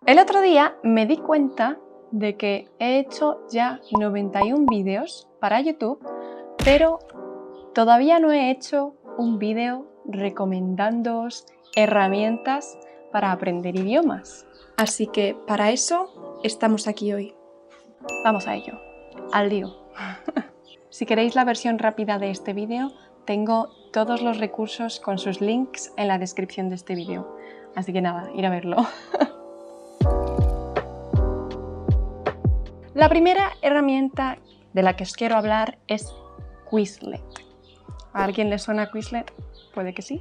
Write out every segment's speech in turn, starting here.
El otro día me di cuenta de que he hecho ya 91 vídeos para YouTube, pero todavía no he hecho un vídeo recomendándoos herramientas para aprender idiomas. Así que para eso estamos aquí hoy. Vamos a ello, al lío. Si queréis la versión rápida de este vídeo, tengo todos los recursos con sus links en la descripción de este vídeo. Así que nada, ir a verlo. La primera herramienta de la que os quiero hablar es Quizlet. ¿A alguien le suena Quizlet? Puede que sí,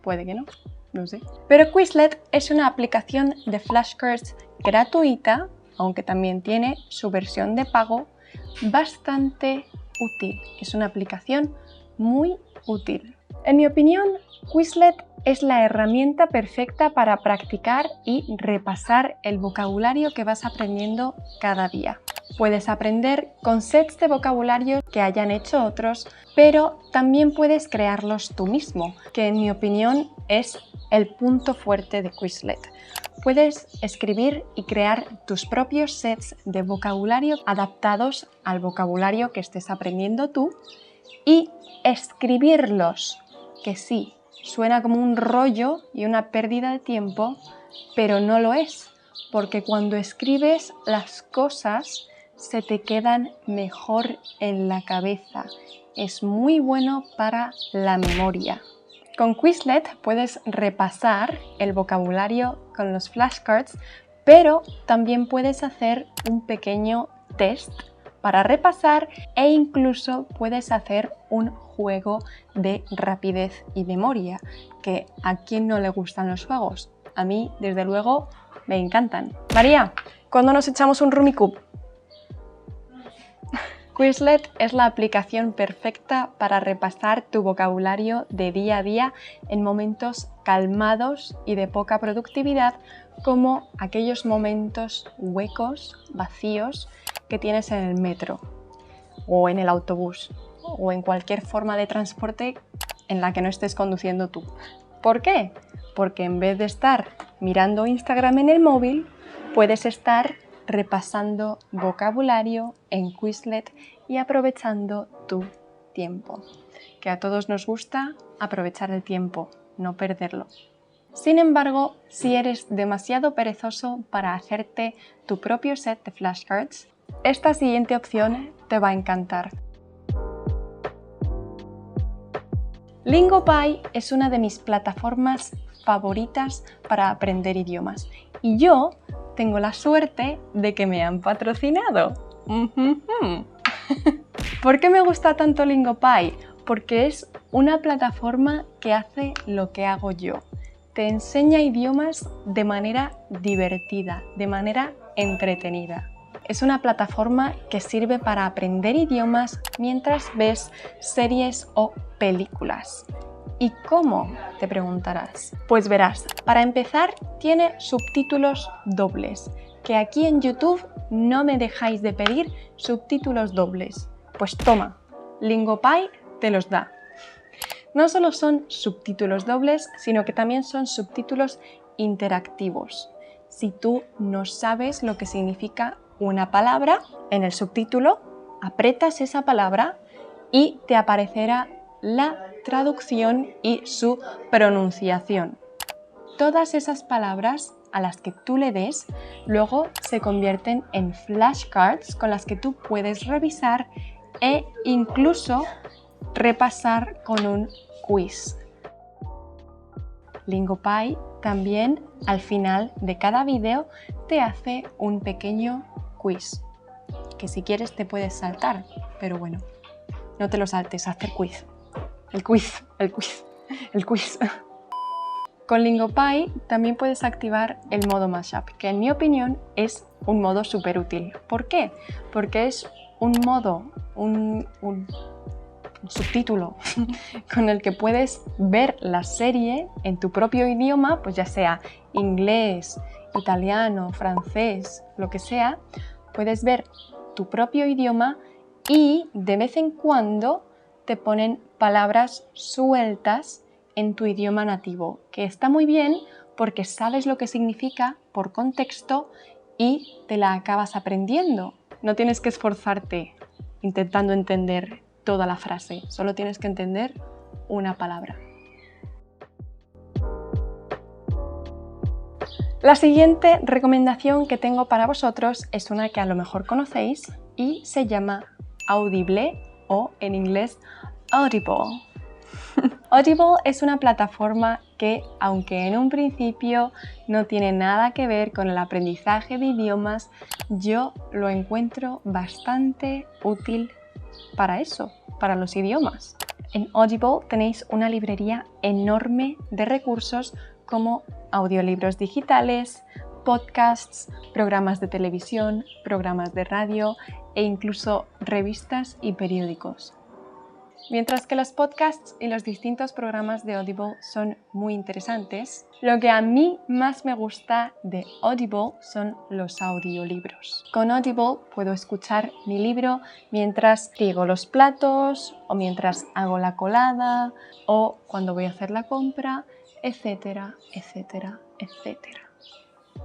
puede que no, no sé. Pero Quizlet es una aplicación de flashcards gratuita, aunque también tiene su versión de pago, bastante útil. Es una aplicación muy útil. En mi opinión, Quizlet es la herramienta perfecta para practicar y repasar el vocabulario que vas aprendiendo cada día. Puedes aprender con sets de vocabulario que hayan hecho otros, pero también puedes crearlos tú mismo, que en mi opinión es el punto fuerte de Quizlet. Puedes escribir y crear tus propios sets de vocabulario adaptados al vocabulario que estés aprendiendo tú y escribirlos, que sí, suena como un rollo y una pérdida de tiempo, pero no lo es, porque cuando escribes las cosas se te quedan mejor en la cabeza. Es muy bueno para la memoria. Con Quizlet puedes repasar el vocabulario con los flashcards, pero también puedes hacer un pequeño test para repasar e incluso puedes hacer un juego de rapidez y memoria, que a quién no le gustan los juegos. A mí, desde luego, me encantan. María, ¿cuándo nos echamos un Rummikub? Quizlet es la aplicación perfecta para repasar tu vocabulario de día a día en momentos calmados y de poca productividad, como aquellos momentos huecos, vacíos, que tienes en el metro o en el autobús o en cualquier forma de transporte en la que no estés conduciendo tú. ¿Por qué? Porque en vez de estar mirando Instagram en el móvil, puedes estar repasando vocabulario en Quizlet y aprovechando tu tiempo. Que a todos nos gusta aprovechar el tiempo, no perderlo. Sin embargo, si eres demasiado perezoso para hacerte tu propio set de flashcards, esta siguiente opción te va a encantar. Lingopie es una de mis plataformas favoritas para aprender idiomas y yo tengo la suerte de que me han patrocinado. ¿Por qué me gusta tanto Lingopie? Porque es una plataforma que hace lo que hago yo. Te enseña idiomas de manera divertida, de manera entretenida. Es una plataforma que sirve para aprender idiomas mientras ves series o películas. ¿Y cómo?, te preguntarás. Pues verás, para empezar tiene subtítulos dobles, que aquí en YouTube no me dejáis de pedir subtítulos dobles. Pues toma, Lingopie te los da. No solo son subtítulos dobles, sino que también son subtítulos interactivos. Si tú no sabes lo que significa una palabra, en el subtítulo aprietas esa palabra y te aparecerá la traducción y su pronunciación. Todas esas palabras a las que tú le des, luego se convierten en flashcards con las que tú puedes revisar e incluso repasar con un quiz. Lingopie también al final de cada vídeo te hace un pequeño quiz, que si quieres te puedes saltar, pero bueno, no te lo saltes, haz el quiz. El quiz. Con Lingopie también puedes activar el modo Mashup, que en mi opinión es un modo súper útil. ¿Por qué? Porque es un modo, un subtítulo con el que puedes ver la serie en tu propio idioma, pues ya sea inglés, italiano, francés, lo que sea, puedes ver tu propio idioma y de vez en cuando te ponen palabras sueltas en tu idioma nativo, que está muy bien porque sabes lo que significa, por contexto y te la acabas aprendiendo. No tienes que esforzarte intentando entender toda la frase, solo tienes que entender una palabra. La siguiente recomendación que tengo para vosotros es una que a lo mejor conocéis y se llama Audible o en inglés Audible. Audible es una plataforma que, aunque en un principio no tiene nada que ver con el aprendizaje de idiomas, yo lo encuentro bastante útil para eso, para los idiomas. En Audible tenéis una librería enorme de recursos como audiolibros digitales, podcasts, programas de televisión, programas de radio e incluso revistas y periódicos. Mientras que los podcasts y los distintos programas de Audible son muy interesantes, lo que a mí más me gusta de Audible son los audiolibros. Con Audible puedo escuchar mi libro mientras friego los platos o mientras hago la colada o cuando voy a hacer la compra, etcétera, etcétera, etcétera.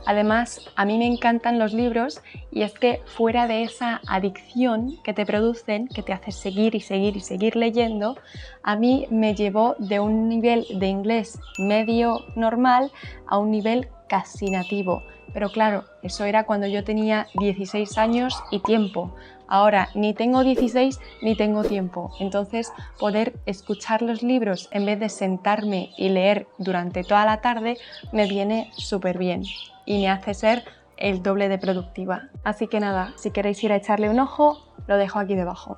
Además, a mí me encantan los libros y es que fuera de esa adicción que te producen, que te hace seguir y seguir y seguir leyendo, a mí me llevó de un nivel de inglés medio normal a un nivel casi nativo. Pero claro, eso era cuando yo tenía 16 años y tiempo. Ahora ni tengo 16 ni tengo tiempo. Entonces, poder escuchar los libros en vez de sentarme y leer durante toda la tarde me viene súper bien y me hace ser el doble de productiva. Así que nada, si queréis ir a echarle un ojo, lo dejo aquí debajo.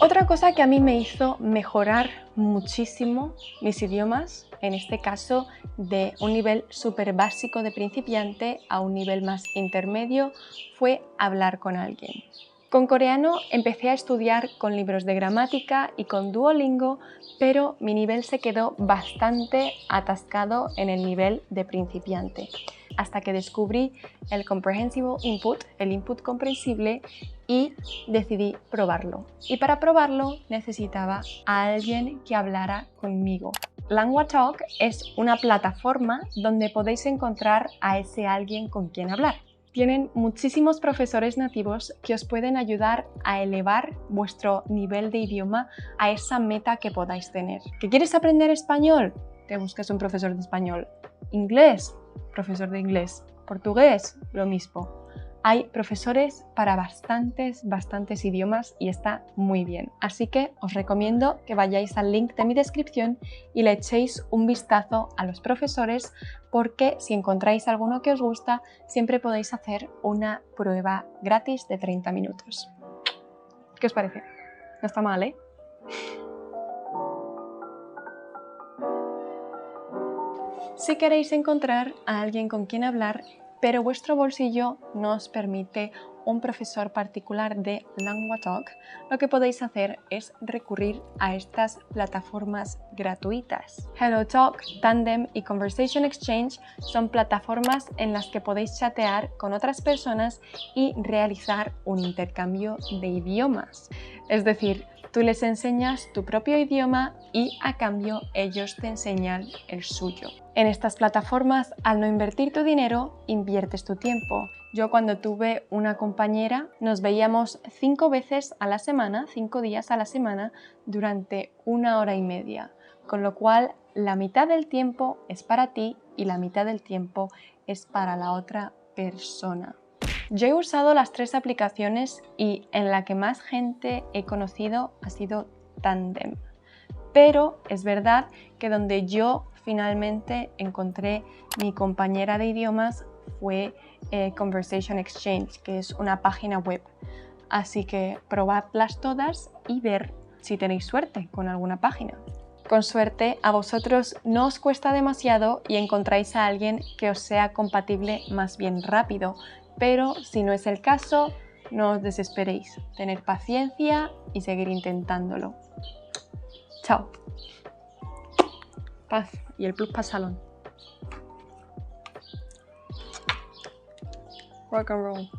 Otra cosa que a mí me hizo mejorar muchísimo mis idiomas, en este caso de un nivel súper básico de principiante a un nivel más intermedio, fue hablar con alguien. Con coreano empecé a estudiar con libros de gramática y con Duolingo, pero mi nivel se quedó bastante atascado en el nivel de principiante, hasta que descubrí el Comprehensible Input, el input comprensible, y decidí probarlo. Y para probarlo necesitaba a alguien que hablara conmigo. LanguaTalk es una plataforma donde podéis encontrar a ese alguien con quien hablar. Tienen muchísimos profesores nativos que os pueden ayudar a elevar vuestro nivel de idioma a esa meta que podáis tener. ¿Que quieres aprender español? Te buscas un profesor de español. ¿Inglés? Profesor de inglés. ¿Portugués? Lo mismo. Hay profesores para bastantes idiomas y está muy bien. Así que os recomiendo que vayáis al link de mi descripción y le echéis un vistazo a los profesores, porque si encontráis alguno que os gusta, siempre podéis hacer una prueba gratis de 30 minutos. ¿Qué os parece? No está mal, ¿eh? Si queréis encontrar a alguien con quien hablar, pero vuestro bolsillo no os permite un profesor particular de LanguaTalk, lo que podéis hacer es recurrir a estas plataformas gratuitas. HelloTalk, Tandem y Conversation Exchange son plataformas en las que podéis chatear con otras personas y realizar un intercambio de idiomas. Es decir, tú les enseñas tu propio idioma y a cambio ellos te enseñan el suyo. En estas plataformas, al no invertir tu dinero, inviertes tu tiempo. Yo cuando tuve una compañera nos veíamos 5 veces a la semana, 5 días a la semana, durante 1 hora y media. Con lo cual, la mitad del tiempo es para ti y la mitad del tiempo es para la otra persona. Yo he usado las 3 aplicaciones y en la que más gente he conocido ha sido Tandem. Pero es verdad que donde yo finalmente encontré mi compañera de idiomas fue Conversation Exchange, que es una página web. Así que probadlas todas y ver si tenéis suerte con alguna página. Con suerte a vosotros no os cuesta demasiado y encontráis a alguien que os sea compatible más bien rápido, pero si no es el caso, no os desesperéis. Tener paciencia y seguir intentándolo. Chao. Paz y el plus para salón. Rock and roll.